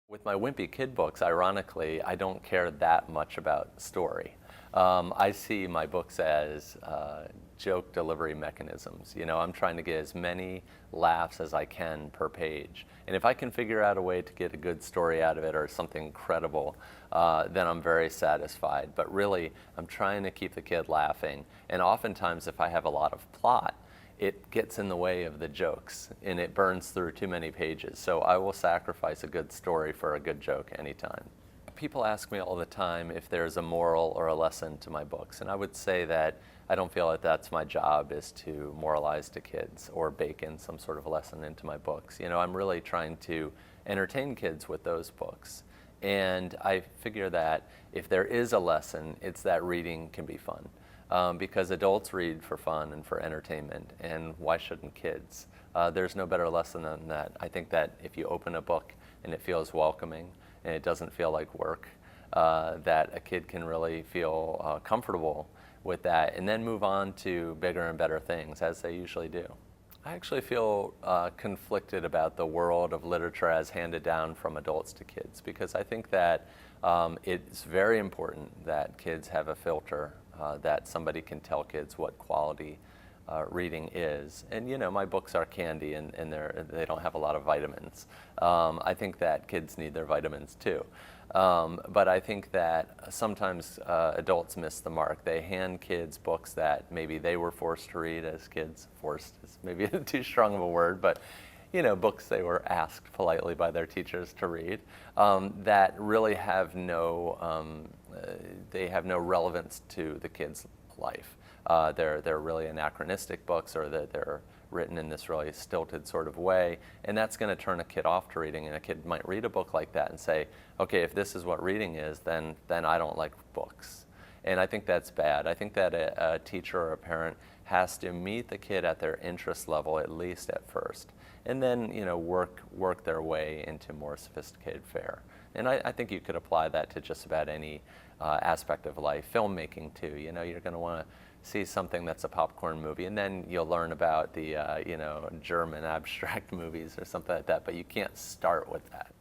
With my Wimpy Kid books, ironically, I don't care that much about story. I see my books as joke delivery mechanisms. You know, I'm trying to get as many laughs as I can per page. And if I can figure out a way to get a good story out of it or something incredible, then I'm very satisfied. But really, I'm trying to keep the kid laughing. And oftentimes, if I have a lot of plot, it gets in the way of the jokes and it burns through too many pages. So I will sacrifice a good story for a good joke anytime. People ask me all the time if there's a moral or a lesson to my books, and I would say that I don't feel that that's my job, is to moralize to kids or bake in some sort of lesson into my books. You know, I'm really trying to entertain kids with those books. And I figure that if there is a lesson, it's that reading can be fun. Because adults read for fun and for entertainment, and why shouldn't kids? There's no better lesson than that. I think that if you open a book and it feels welcoming and it doesn't feel like work, that a kid can really feel comfortable with that and then move on to bigger and better things, as they usually do. I actually feel conflicted about the world of literature as handed down from adults to kids, because I think that it's very important that kids have a filter, that somebody can tell kids what quality reading is. And you know, my books are candy and they don't have a lot of vitamins. I think that kids need their vitamins too. But I think that sometimes adults miss the mark. They hand kids books that maybe they were forced to read as kids. Forced is maybe too strong of a word, but you know, books they were asked politely by their teachers to read, that really have they have no relevance to the kid's life. They're really anachronistic books, or they're written in this really stilted sort of way, and that's going to turn a kid off to reading. And a kid might read a book like that and say, okay, if this is what reading is, then I don't like books. And I think that's bad. I think that a teacher or a parent has to meet the kid at their interest level, at least at first, and then, you know, work their way into more sophisticated fare. And I think you could apply that to just about any aspect of life. Filmmaking too. You know, you're going to want to see something that's a popcorn movie, and then you'll learn about the you know, German abstract movies or something like that. But you can't start with that.